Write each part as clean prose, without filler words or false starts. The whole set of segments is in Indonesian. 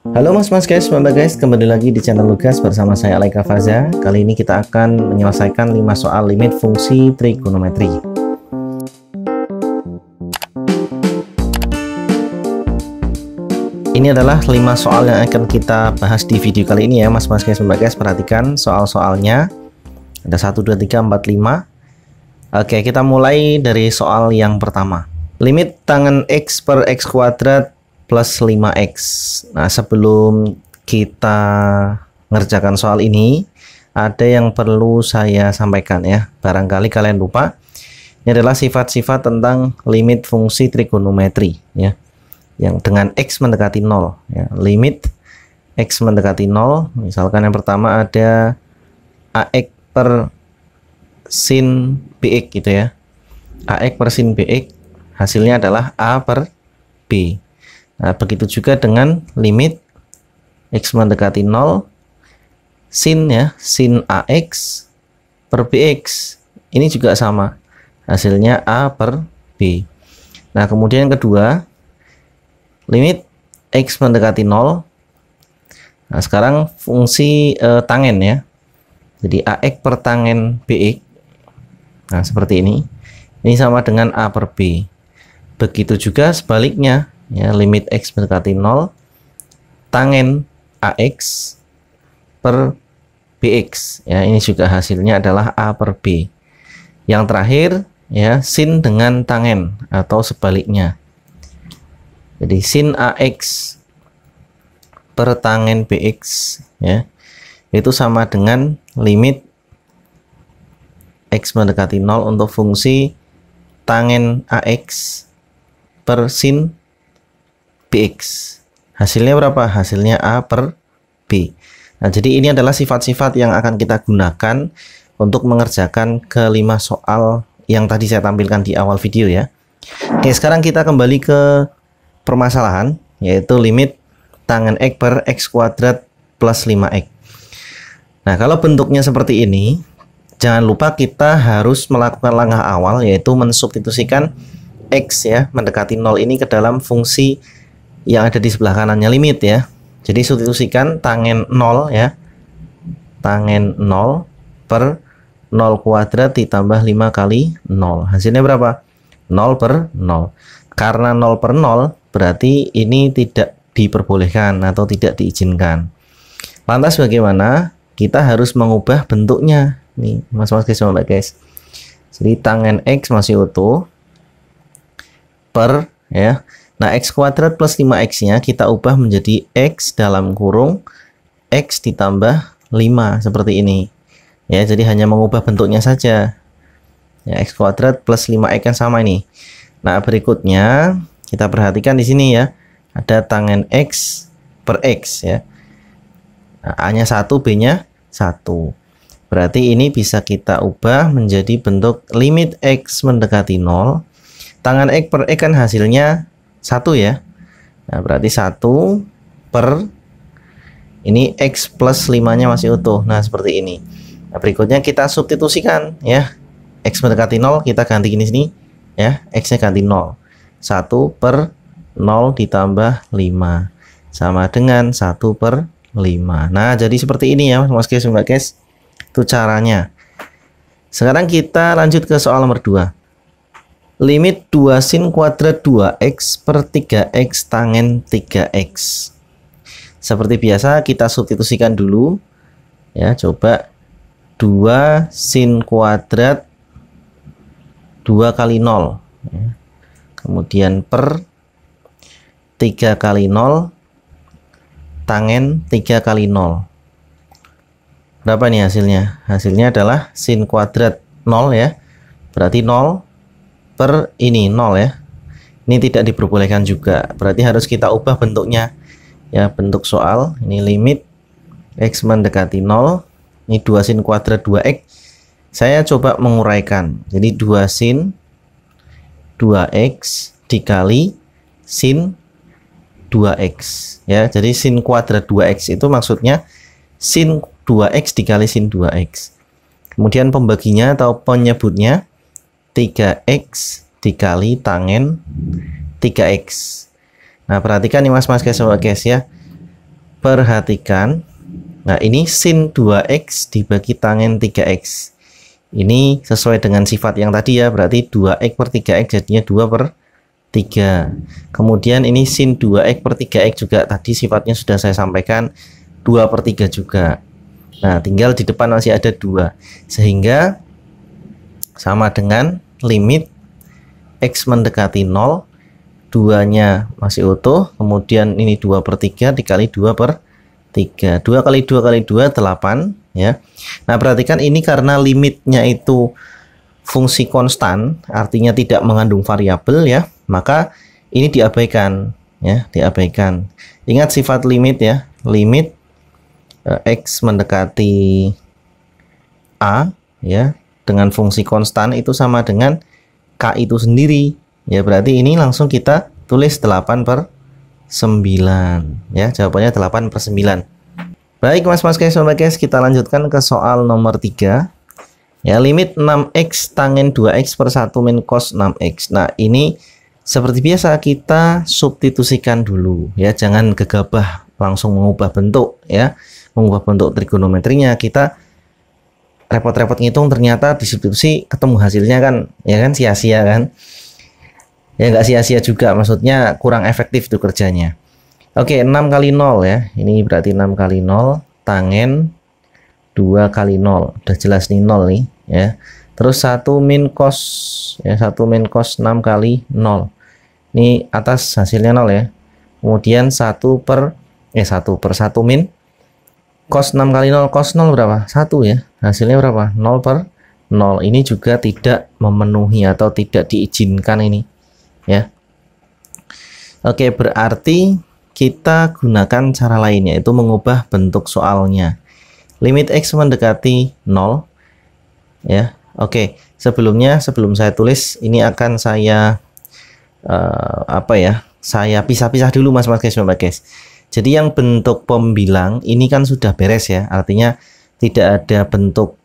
Halo mas guys, kembali lagi di channel Lugas bersama saya Alaika Faza. Kali ini kita akan menyelesaikan 5 soal limit fungsi trigonometri. Ini adalah 5 soal yang akan kita bahas di video kali ini ya mas guys, perhatikan soal-soalnya. Ada 1, 2, 3, 4, 5. Oke, kita mulai dari soal yang pertama. Limit tangen X per X kuadrat plus 5X. Nah, sebelum kita ngerjakan soal ini, ada yang perlu saya sampaikan ya. Barangkali kalian lupa. Ini adalah sifat-sifat tentang limit fungsi trigonometri ya. Yang dengan X mendekati 0 ya. Limit X mendekati 0, misalkan yang pertama ada AX per sin BX gitu ya. AX per sin BX hasilnya adalah A per B. Nah, begitu juga dengan limit X mendekati 0 sin ya, sin AX per BX. Ini juga sama. Hasilnya A per B. Nah, kemudian yang kedua, limit X mendekati 0. Nah, sekarang fungsi tangen ya. Jadi AX per tangen BX. Nah, seperti ini. Ini sama dengan A per B. Begitu juga sebaliknya. Ya, limit X mendekati 0 tangen AX per BX ya, ini juga hasilnya adalah A per B. Yang terakhir ya, sin dengan tangen atau sebaliknya. Jadi sin AX per tangen BX ya, itu sama dengan limit X mendekati 0 untuk fungsi tangen AX per sin BX. Hasilnya berapa? Hasilnya A per B. Nah, jadi ini adalah sifat-sifat yang akan kita gunakan untuk mengerjakan kelima soal yang tadi saya tampilkan di awal video ya. Oke, sekarang kita kembali ke permasalahan, yaitu limit tangen X per X kuadrat plus 5X. Nah, kalau bentuknya seperti ini, jangan lupa kita harus melakukan langkah awal, yaitu mensubstitusikan X ya mendekati 0 ini ke dalam fungsi yang ada di sebelah kanannya limit ya. Jadi substitusikan tangen 0 ya. Tangen 0 per 0 kuadrat ditambah 5 kali 0. Hasilnya berapa? 0 per 0. Karena 0 per 0 berarti ini tidak diperbolehkan atau tidak diizinkan. Lantas bagaimana? Kita harus mengubah bentuknya. Nih, guys. Jadi tangen X masih utuh per ya. Nah, X kuadrat plus 5X nya kita ubah menjadi X dalam kurung X ditambah 5 seperti ini ya. Jadi hanya mengubah bentuknya saja ya. X kuadrat plus 5X kan sama ini. Nah, berikutnya kita perhatikan di sini ya, ada tangen X per X ya. Nah, A nya 1, B nya 1. Berarti ini bisa kita ubah menjadi bentuk limit X mendekati 0. Tangen X per X kan hasilnya 1 ya. Nah, berarti 1 per ini X plus 5 nya masih utuh. Nah, seperti ini. Nah, berikutnya kita substitusikan ya. X mendekati 0 kita ganti gini sini ya. X nya ganti 0. 1 per 0 ditambah 5 sama dengan 1 per 5. Nah, jadi seperti ini ya guys. Itu caranya. Sekarang kita lanjut ke soal nomor 2. Limit 2 sin kuadrat 2X per 3X tangen 3X. Seperti biasa kita substitusikan dulu ya. Coba 2 sin kuadrat 2 kali 0 ya. Kemudian per 3 kali 0 tangen 3 kali 0. Berapa nih hasilnya? Hasilnya adalah sin kuadrat 0 ya. Berarti 0 per ini 0 ya. Ini tidak diperbolehkan juga. Berarti harus kita ubah bentuknya. Ya, bentuk soal ini limit X mendekati 0. Ini 2 sin kuadrat 2X. Saya coba menguraikan. Jadi 2 sin 2X dikali sin 2X ya. Jadi sin kuadrat 2X itu maksudnya sin 2X dikali sin 2X. Kemudian pembaginya atau penyebutnya 3X dikali tangen 3X. Nah, perhatikan nih guys ya. perhatikan. Nah, ini sin 2x dibagi tangen 3x. Ini sesuai dengan sifat yang tadi ya, berarti 2x per 3x jadinya 2 per 3. Kemudian ini sin 2x per 3x juga tadi sifatnya sudah saya sampaikan 2 per 3 juga. Nah, tinggal di depan masih ada 2. Sehingga sama dengan limit x mendekati 0, 2-nya masih utuh, kemudian ini 2 per 3 dikali 2 per 3. 2 kali 2 kali 2, 8 ya. Nah, perhatikan ini karena limitnya itu fungsi konstan, artinya tidak mengandung variabel ya, maka ini diabaikan ya, diabaikan. Ingat sifat limit ya, limit x mendekati a ya dengan fungsi konstan itu sama dengan k itu sendiri ya, berarti ini langsung kita tulis 8 per 9 ya, jawabannya 8 per 9. Baik mas-mas guys, kita lanjutkan ke soal nomor 3 ya, limit 6x tangen 2x per 1 min cos 6x. Nah, ini seperti biasa kita substitusikan dulu ya, jangan gegabah langsung mengubah bentuk ya, mengubah bentuk trigonometrinya. Kita repot-repot ngitung, ternyata disubstitusi ketemu hasilnya kan ya, kan sia-sia kan ya, nggak sia-sia juga, maksudnya kurang efektif tuh kerjanya. Oke, 6 kali 0 ya, ini berarti 6 kali 0 tangen 2 kali 0, udah jelas nih 0 nih ya. Terus 1 min cos ya, 1 min cos 6 kali 0, ini atas hasilnya 0 ya. Kemudian 1 per 1 min cos 6 kali 0, cos 0 berapa? 1 ya, hasilnya berapa? 0 per 0. Ini juga tidak memenuhi atau tidak diizinkan ini ya. Oke, berarti kita gunakan cara lain, yaitu mengubah bentuk soalnya. Limit x mendekati 0 ya. Oke, sebelum saya tulis ini akan saya saya pisah-pisah dulu mas guys. Jadi yang bentuk pembilang ini kan sudah beres ya, artinya tidak ada bentuk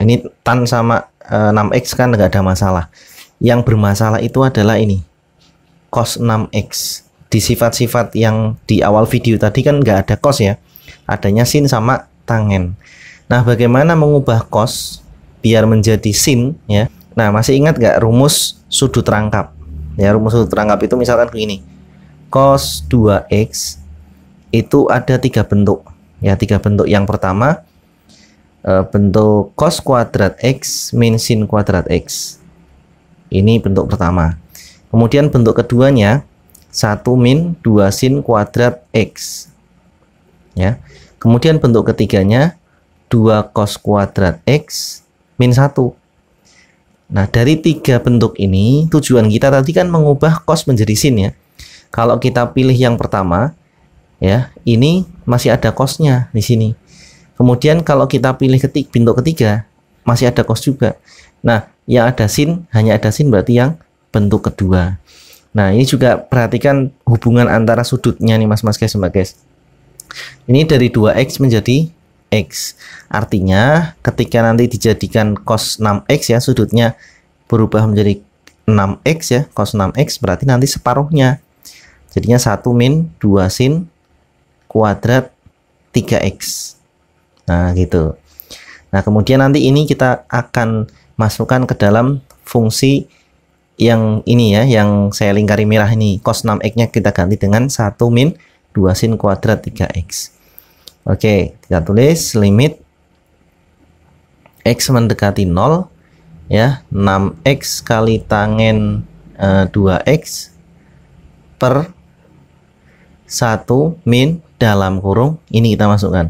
ini tan sama 6x kan nggak ada masalah. Yang bermasalah itu adalah ini cos 6x. Di sifat-sifat yang di awal video tadi kan nggak ada cos ya, adanya sin sama tangen. Nah, bagaimana mengubah cos biar menjadi sin ya? Nah, masih ingat nggak rumus sudut rangkap ya? Rumus sudut rangkap itu misalkan begini, cos 2x itu ada 3 bentuk ya, 3 bentuk. Yang pertama bentuk cos kuadrat x min sin kuadrat x, ini bentuk pertama. Kemudian bentuk keduanya 1 min 2 sin kuadrat x ya. Kemudian bentuk ketiganya 2 cos kuadrat x min 1. Nah, dari 3 bentuk ini tujuan kita tadi kan mengubah cos menjadi sin ya. Kalau kita pilih yang pertama ya, ini masih ada cosnya di sini. Kemudian kalau kita pilih bentuk ketiga masih ada cos juga. Nah, yang ada sin, hanya ada sin, berarti yang bentuk kedua. Nah, ini juga perhatikan hubungan antara sudutnya nih mas guys. Ini dari 2x menjadi x, artinya ketika nanti dijadikan cos 6x ya, sudutnya berubah menjadi 6x ya, cos 6x berarti nanti separuhnya, jadinya 1 min 2 sin kuadrat 3x. Nah, gitu. Nah, kemudian nanti ini kita akan masukkan ke dalam fungsi yang ini ya, yang saya lingkari merah ini, cos 6x nya kita ganti dengan 1 min 2 sin kuadrat 3x. Oke, kita tulis limit x mendekati 0 ya, 6x kali tangen 2x per 1 min dalam kurung, ini kita masukkan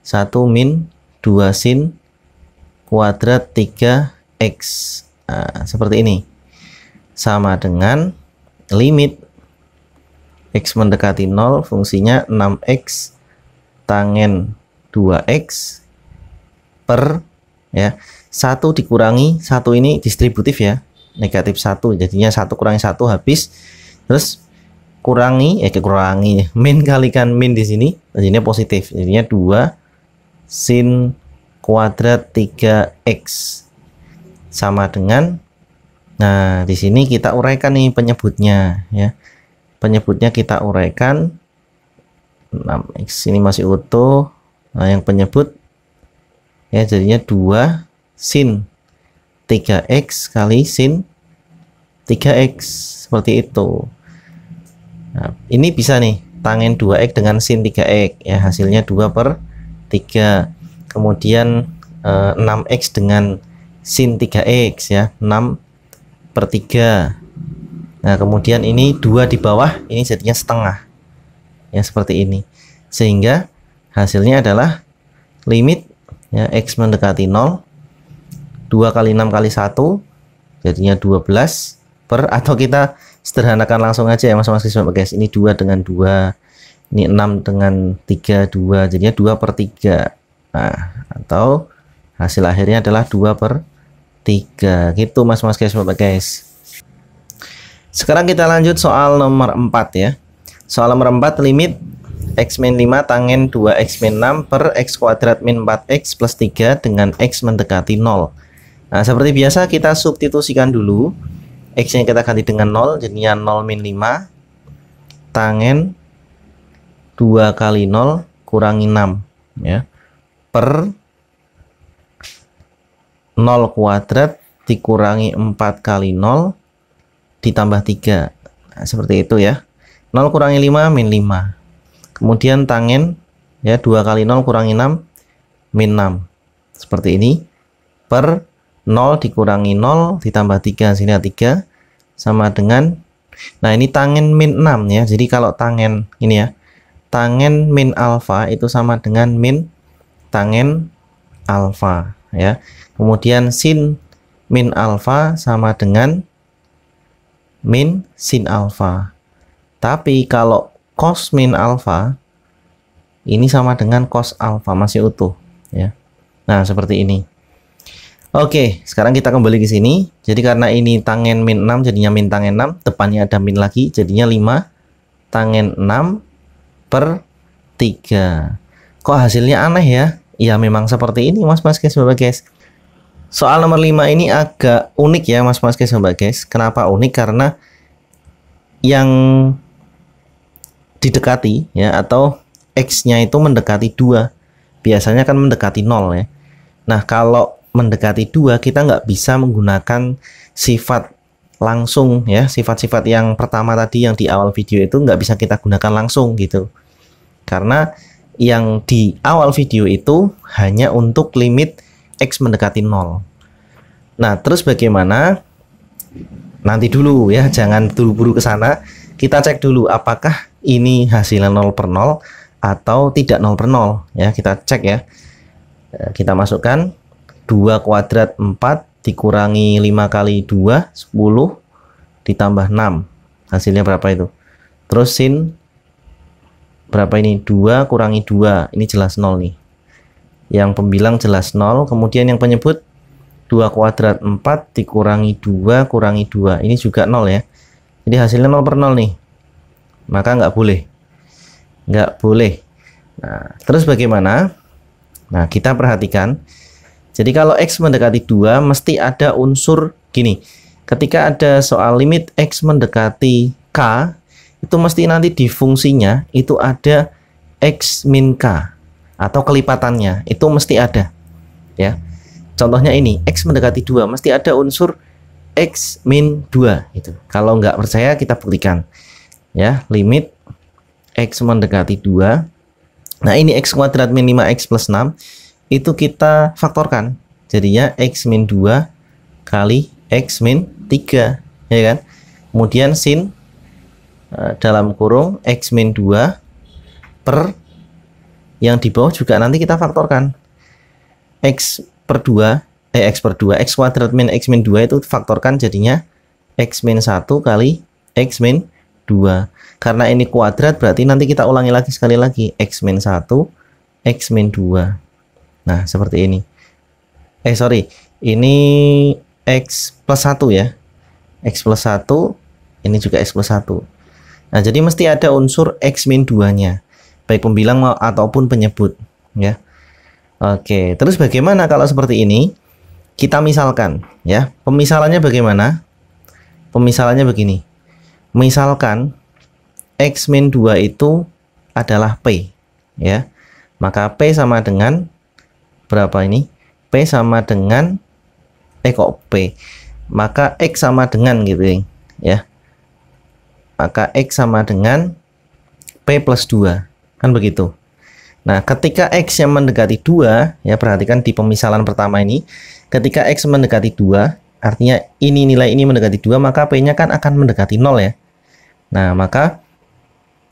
1 min 2 sin kuadrat 3x. Nah, seperti ini, sama dengan limit x mendekati 0, fungsinya 6x tangen 2x per ya, 1 dikurangi 1, ini distributif ya, negatif 1, jadinya 1 kurangi 1 habis, terus kurangi min kalikan min di sini, jadinya positif, jadinya 2 sin kuadrat 3x sama dengan, nah di sini kita uraikan nih penyebutnya ya, penyebutnya kita uraikan 6x ini masih utuh. Nah, yang penyebut ya jadinya 2 sin 3x kali sin 3x seperti itu. Nah, ini bisa nih tangent 2x dengan sin 3x ya, hasilnya 2/3. Kemudian 6x dengan sin 3x ya, 6/3. Nah, kemudian ini 2 di bawah, ini jadinya setengah ya, seperti ini. Sehingga hasilnya adalah limit ya, x mendekati 0, 2 kali 6 kali 1 jadinya 12 atau kita sederhanakan langsung aja ya mas-mas guys, ini 2 dengan 2, ini 6 dengan 3, 2 jadinya 2/3. Nah, atau hasil akhirnya adalah 2/3 gitu mas-mas guys. Sekarang kita lanjut soal nomor 4 ya. Soal nomor 4, limit x min 5 tangen 2x min 6 per x kuadrat min 4x plus 3 dengan x mendekati 0. Nah, seperti biasa kita substitusikan dulu. X nya kita ganti dengan 0, jadinya 0 min 5 tangen 2 kali 0 kurangi 6 ya, per 0 kuadrat dikurangi 4 kali 0 ditambah 3. Nah, seperti itu ya. 0 kurangi 5 min 5. Kemudian tangen ya, 2 kali 0 kurangi 6 min 6. Seperti ini. Per 0 dikurangi 0 ditambah 3, sini ada 3 sama dengan, nah ini tangen min 6 ya. Jadi kalau tangen ini ya, tangen min alfa itu sama dengan min tangen alfa ya. Kemudian sin min alfa sama dengan min sin alfa. Tapi kalau cos min alfa ini sama dengan cos alfa, masih utuh ya. Nah, seperti ini. Oke, sekarang kita kembali ke sini. Jadi karena ini tangen min 6 jadinya min tangen 6, depannya ada min lagi jadinya 5 tangen 6/3. Kok hasilnya aneh ya? Ya memang seperti ini mas-mas guys. Soal nomor 5 ini agak unik ya mas-mas guys. Kenapa unik? Karena yang didekati ya, atau x-nya itu mendekati 2, biasanya kan mendekati 0 ya. Nah, kalau mendekati 2 kita nggak bisa menggunakan sifat langsung ya, sifat-sifat yang pertama tadi yang di awal video itu nggak bisa kita gunakan langsung gitu, karena yang di awal video itu hanya untuk limit x mendekati 0. Nah, terus bagaimana? Nanti dulu ya, jangan buru-buru ke sana. Kita cek dulu apakah ini hasilnya 0/0 atau tidak 0/0 ya. Kita cek ya. Kita masukkan 2 kuadrat 4 dikurangi 5 kali 2 10 ditambah 6. Hasilnya berapa itu? Terus sin berapa ini? 2 kurangi 2. Ini jelas 0 nih. Yang pembilang jelas 0. Kemudian yang penyebut 2 kuadrat 4 dikurangi 2 kurangi 2. Ini juga 0 ya. Jadi hasilnya 0/0 nih. Maka nggak boleh. Nggak boleh. Nah, terus bagaimana? Nah, kita perhatikan. Jadi kalau x mendekati 2 mesti ada unsur gini. Ketika ada soal limit x mendekati k, itu mesti nanti di fungsinya itu ada x min k atau kelipatannya. Itu mesti ada. Ya. Contohnya ini, x mendekati 2 mesti ada unsur x min 2 itu. Kalau nggak percaya kita buktikan. Ya, limit x mendekati 2. Nah, ini x kuadrat min 5x plus 6 itu kita faktorkan. Jadinya x min 2 kali x min 3, ya kan? Kemudian sin dalam kurung x min 2 per yang di bawah juga nanti kita faktorkan. X per 2 x kuadrat min x min 2 itu faktorkan jadinya x min 1 kali x min 2. Karena ini kuadrat berarti nanti kita ulangi lagi sekali lagi, x min 1 x min 2. Nah, seperti ini. Ini x plus 1 ya. X plus 1, ini juga x plus 1. Nah, jadi mesti ada unsur x min 2-nya, baik pembilang ataupun penyebut ya. Oke, terus bagaimana kalau seperti ini? Kita misalkan ya. Pemisalannya bagaimana? Pemisalannya begini. Misalkan x min 2 itu adalah P, ya. Maka P sama dengan berapa ini? P sama dengan kok P? Maka X sama dengan gitu ya. Maka X sama dengan P plus 2, kan begitu. Nah, ketika X yang mendekati 2, ya perhatikan di pemisalan pertama ini, ketika X mendekati 2, artinya ini nilai ini mendekati 2, maka P-nya kan akan mendekati 0 ya. Nah, maka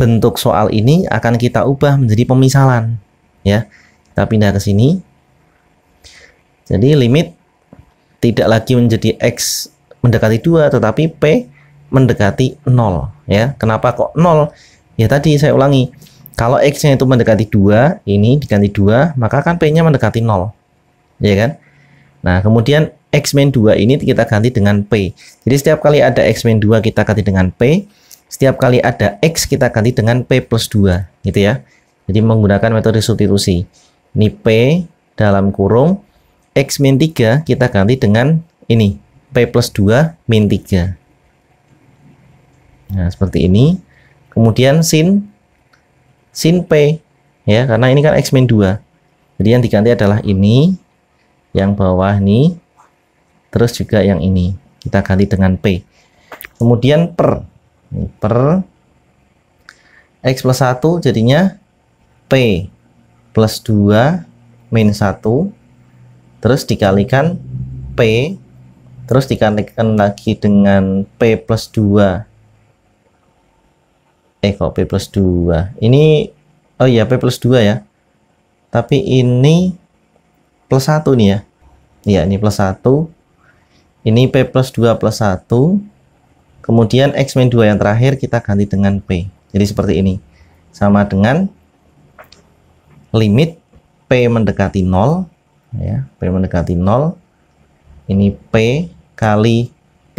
bentuk soal ini akan kita ubah menjadi pemisalan, ya. Kita pindah ke sini. Jadi limit tidak lagi menjadi X mendekati 2, tetapi P mendekati 0, ya. Kenapa kok 0? Ya tadi saya ulangi. Kalau X-nya itu mendekati 2, ini diganti 2, maka kan P-nya mendekati 0. Ya kan? Nah, kemudian X min 2 ini kita ganti dengan P. Jadi setiap kali ada X min 2 kita ganti dengan P. Setiap kali ada X kita ganti dengan P plus 2. Gitu ya. Jadi menggunakan metode substitusi. Ini P dalam kurung. X min 3 kita ganti dengan ini. P plus 2 min 3. Nah, seperti ini. Kemudian sin P, ya, karena ini kan X min 2. Jadi yang diganti adalah ini, yang bawah ini, terus juga yang ini. Kita ganti dengan P. Kemudian per X plus 1 jadinya P plus 2 min 1, terus dikalikan P, terus dikalikan lagi dengan P plus 2. Kok P plus 2 ini, oh iya P plus 2 ya, tapi ini plus 1 nih ya. Iya, ini plus 1, ini P plus 2 plus 1, kemudian X min 2 yang terakhir kita ganti dengan P. Jadi seperti ini, sama dengan limit P mendekati 0, ya, P mendekati 0, ini P kali P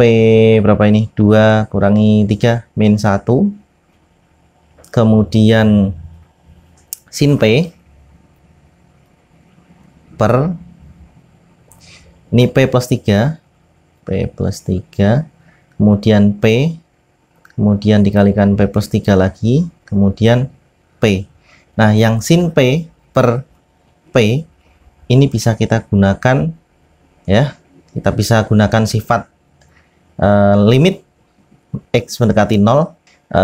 berapa ini, 2 kurangi 3 min 1, kemudian sin P per ini P plus 3, kemudian P, kemudian dikalikan P plus 3 lagi, kemudian P. Nah, yang sin P per P ini bisa kita gunakan, ya, kita bisa gunakan sifat limit X mendekati 0.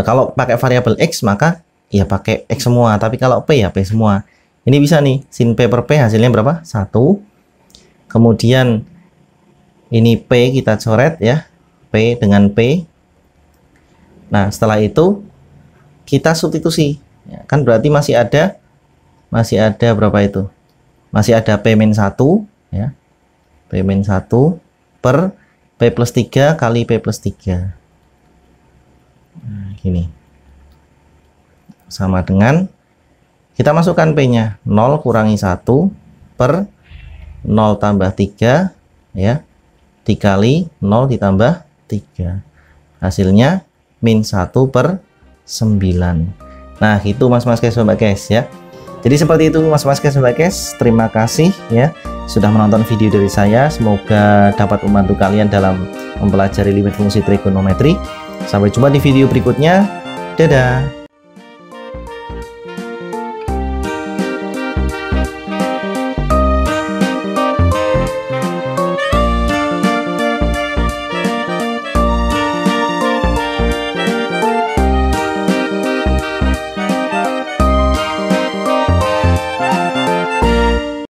Kalau pakai variabel X maka ya pakai X semua, tapi kalau P ya P semua. Ini bisa nih, sin P per P hasilnya berapa? 1. Kemudian ini P kita coret ya, P dengan P. Nah, setelah itu kita substitusi, ya, kan berarti masih ada berapa itu? Masih ada P min 1 ya, P min 1 per P plus 3 kali P plus 3. Nah, gini, sama dengan kita masukkan P nya 0 kurangi 1 per 0 tambah 3 ya, dikali 0 ditambah 3, hasilnya min 1 per 9. Nah, gitu mas-mas guys, sobat guys ya. Jadi seperti itu mas-mas guys, sobat guys. Terima kasih ya sudah menonton video dari saya. Semoga dapat membantu kalian dalam mempelajari limit fungsi trigonometri. Sampai jumpa di video berikutnya. Dadah.